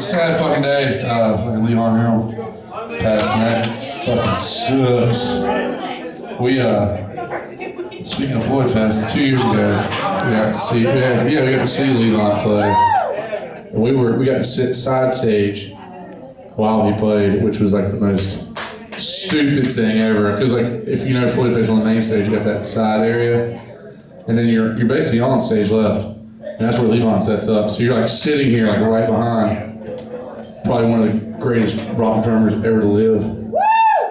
sad fucking day. Fucking Levon Helm passing. That fucking sucks. We speaking of Floyd Fest, 2 years ago, we got to see Levon play. And we got to sit side stage while he played, which was like the most stupid thing ever. Because like if you know Floyd Fest on the main stage, you got that side area, and then you're basically on stage left. And that's where Levon sets up. So you're like sitting here like right behind probably one of the greatest rock drummers ever to live.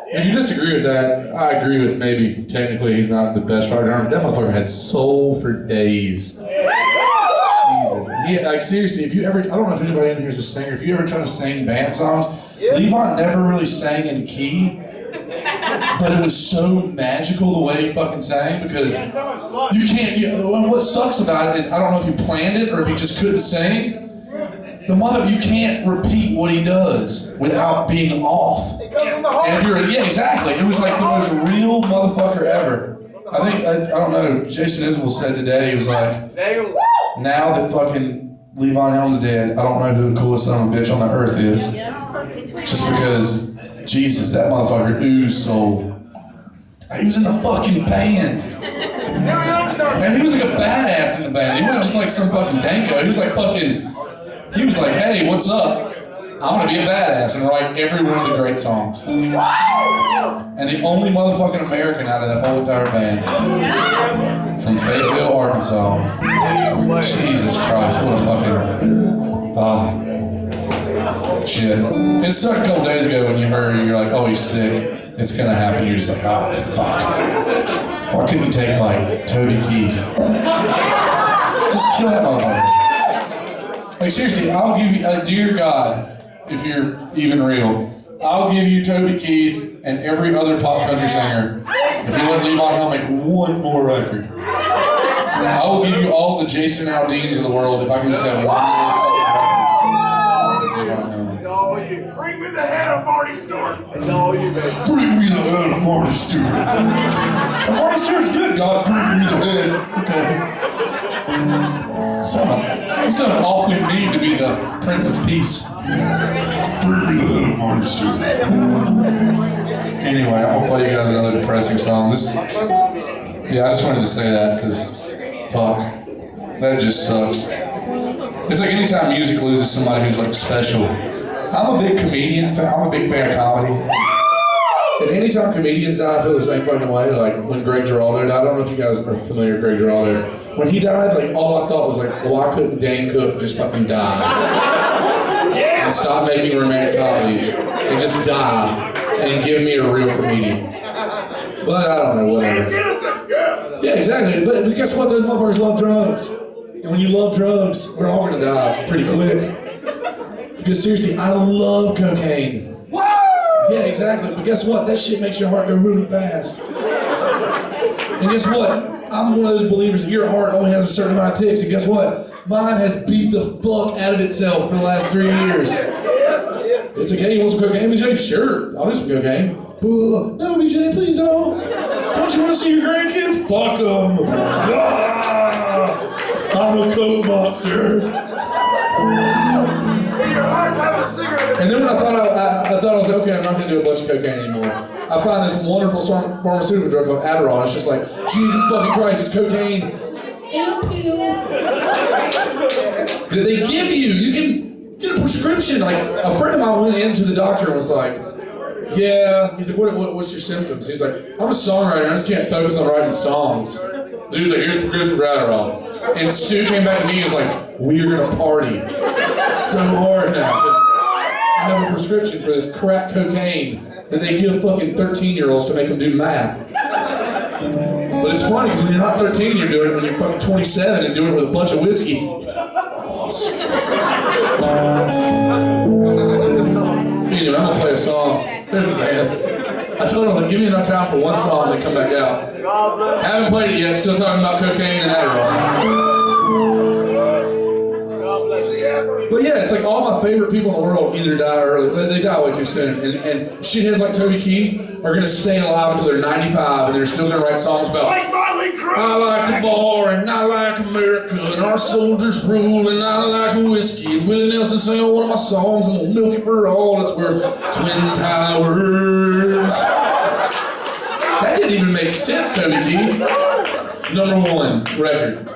If you disagree with that, I agree with maybe technically he's not the best rock drummer. That motherfucker had soul for days. Jesus. Like seriously, if you ever, I don't know if anybody in here is a singer, if you ever try to sing band songs, Levon never really sang in key. But it was so magical the way he fucking sang because you can't, and what sucks about it is I don't know if he planned it or if he just couldn't sing. You can't repeat what he does without being off. And if you're, yeah, exactly. It was like the most real motherfucker ever. I think, I don't know, Jason Isbell said today, he was like, now that fucking Levon Helm's dead, I don't know who the coolest son of a bitch on the earth is. Just because, Jesus, that motherfucker oozed soul. He was in the fucking band. Man, he was like a badass in the band. He wasn't just like some fucking danko. He was like fucking, he was like, hey, what's up? I'm gonna be a badass and write every one of the great songs. And the only motherfucking American out of that whole entire band. From Fayetteville, Arkansas. Jesus Christ, what a fucking, shit. It sucked a couple days ago when you heard and you're like, oh, he's sick. It's gonna happen. You're just like, oh, fuck. Why couldn't you take like Toby Keith? Just kill that motherfucker. Like seriously, I'll give you, dear God, if you're even real, I'll give you Toby Keith and every other pop country singer if you let Levon Helm make one more record. I will give you all the Jason Aldeans of the world if I can just have one more record. It's all you. Bring me the head of Marty Stewart. It's all you, baby. Bring me the head of Marty Stewart. And Marty Stewart's good, God. Bring me the head. Okay. You sound awfully mean to be the Prince of Peace. Bring me the head of Marty Stewart. Anyway, I'm gonna play you guys another depressing song. I just wanted to say that because, fuck, that just sucks. It's like anytime music loses somebody who's like special. I'm a big comedian fan. I'm a big fan of comedy. And anytime comedians die, I feel the same fucking way. Like when Greg Giraldo died. I don't know if you guys are familiar with Greg Giraldo. When he died, like all I thought was like, why couldn't Dane Cook just fucking die? And stop making romantic comedies and just die and give me a real comedian. But I don't know, whatever. Yeah, exactly. But guess what? Those motherfuckers love drugs. And when you love drugs, we're all gonna die pretty quick. Because seriously, I love cocaine. Yeah, exactly. But guess what? That shit makes your heart go really fast. And guess what? I'm one of those believers that your heart only has a certain amount of ticks. And guess what? Mine has beat the fuck out of itself for the last 3 years. It's okay, you want some cocaine, BJ? Sure, I'll do some cocaine. No, BJ, please don't. Don't you want to see your grandkids? Fuck them. I'm a coke monster. And then when I thought I was like, okay, I'm not gonna do a bunch of cocaine anymore. I find this wonderful pharmaceutical drug called adderall. It's just like, Jesus fucking Christ, it's cocaine in a pill. Did they give you? You can get a prescription. Like a friend of mine went into the doctor and was like, yeah. He's like, what's your symptoms? He's like, I'm a songwriter. I just can't focus on writing songs. Dude's like, here's a prescription for adderall. And Stu came back to me and was like, we're gonna party so hard now. I have a prescription for this crack cocaine that they give fucking 13-year-olds to make them do math. But it's funny because when you're not 13, you're doing it. When you're fucking 27 and doing it with a bunch of whiskey, it's awesome. Anyway, I'm gonna play a song. There's the band. I told them, like, give me enough time for one song, then come back out. Haven't played it yet, still talking about cocaine and adderall. But yeah, it's like all my favorite people in the world either die early, they die way too soon. And shitheads like Toby Keith are gonna stay alive until they're 95 and they're still gonna write songs about Holy crap! I like the bar and I like America and our soldiers rule and I like whiskey and Willie Nelson sang one of my songs. I'm gonna milk it for all it's worth. Twin Towers. That didn't even make sense, Toby Keith. #1 record.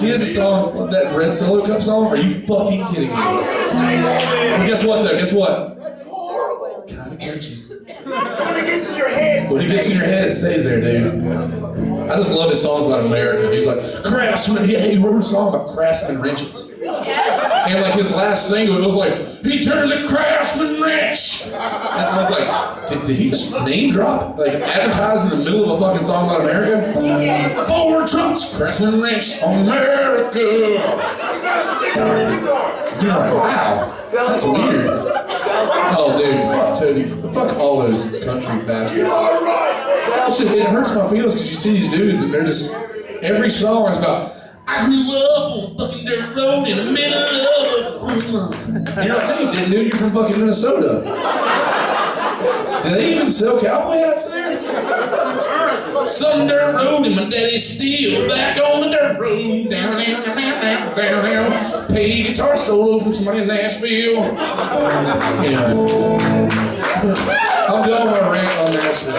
He has a song, that Red Solo Cup song? Are you fucking kidding me? Well, guess what though? Guess what? That's horrible. Kinda catchy. When it gets in your head. When he gets in your head, it stays there, dude. I just love his songs about America. He's like, craftsman. He wrote a song about craftsman wrenches. And like his last single, it was like, he turns a craftsman wrench. And I was like, did he just name drop? Like advertise in the middle of a fucking song about America? Ford trucks, craftsman wrench, America. You're like, wow, that's weird. Oh, dude, fuck Toby. Fuck all those country bastards. It hurts my feelings because you see these dudes and they're just, every song is about, I grew up on a fucking dirt road in the middle of Oklahoma. And you're like, no, you didn't, dude. You're from fucking Minnesota. Do they even sell cowboy hats there? Some dirt road and my daddy's still back on the dirt road. Down. Paid guitar solo from somebody in Nashville. Anyway. I'll go on my rant on Nashville.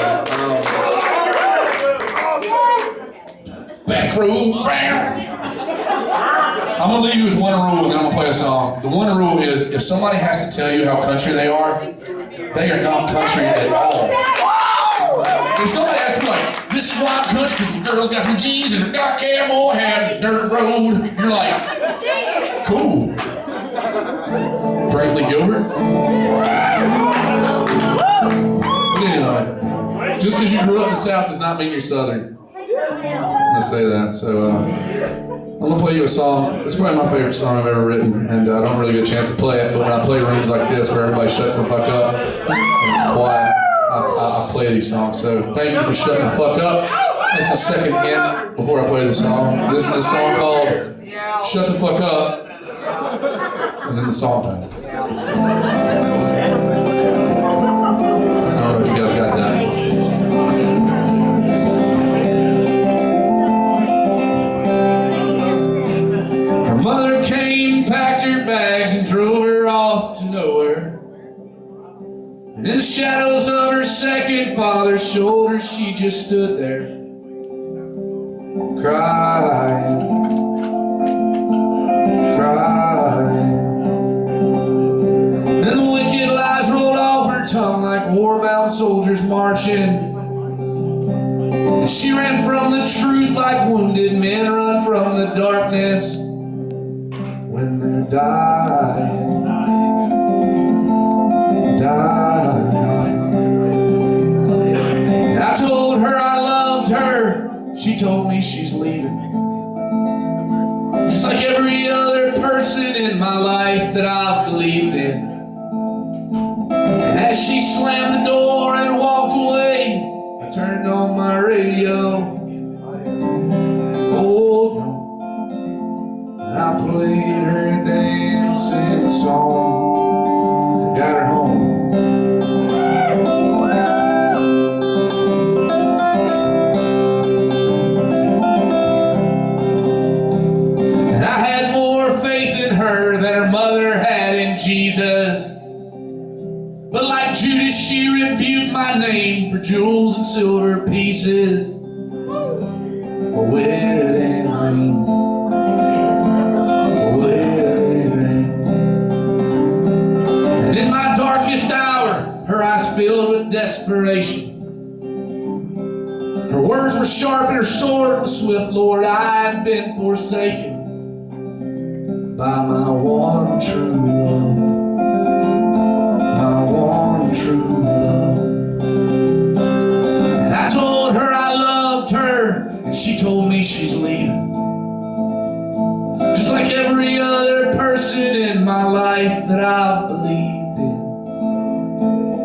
Back road. I'm gonna leave you with one rule and then I'm gonna play a song. The one rule is if somebody has to tell you how country they are not country at all. If somebody asks me like, this is why I'm country because the girl's got some G's and a got a cowboy hat and a dirt road, you're like, cool. Bradley Gilbert? But anyway, just because you grew up in the South does not mean you're Southern. Let's say that. So I'm gonna play you a song. It's probably my favorite song I've ever written, and I don't really get a chance to play it. But when I play rooms like this, where everybody shuts the fuck up and it's quiet, I play these songs. So thank you for shutting the fuck up. That's the second hint before I play the song. This is a song called "Shut the Fuck Up," and then the song title. I don't know if you guys got that. Mother came, packed her bags, and drove her off to nowhere. And in the shadows of her second father's shoulder, she just stood there, crying, crying. Then the wicked lies rolled off her tongue like war-bound soldiers marching. And she ran from the truth like wounded men run from the darkness. When they're dying, dying. And I told her I loved her. She told me she's leaving. Just like every other person in my life that I've believed in. And as she slammed the door and walked away, I turned on my radio. Oh no. I played her dancing song that got her home. And I had more faith in her than her mother had in Jesus. But like Judas, she rebuked my name for jewels and silver pieces. A wedding ring. And in my darkest hour, her eyes filled with desperation. Her words were sharp and her sword was swift. Lord, I had been forsaken by my one true love, my one true love. And I told her I loved her, and she told me she's leaving. Just like every other person in my life that I've believed in.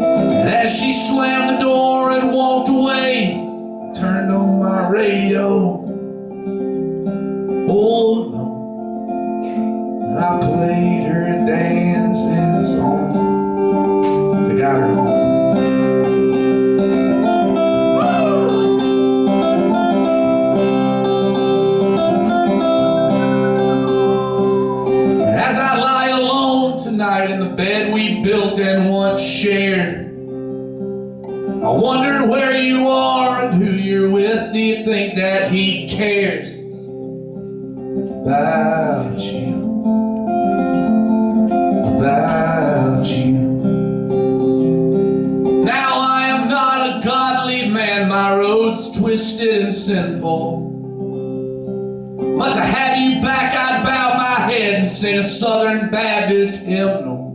And as she slammed the door and walked away, I turned on my radio. Oh no. And I played her dancing song that got her home. tonight in the bed we built and once shared. I wonder where you are and who you're with. Do you think that he cares about you? About you. Now I am not a godly man, my road's twisted and sinful. But to have you back, I'd bow my head and sing a Southern Baptist hymnal.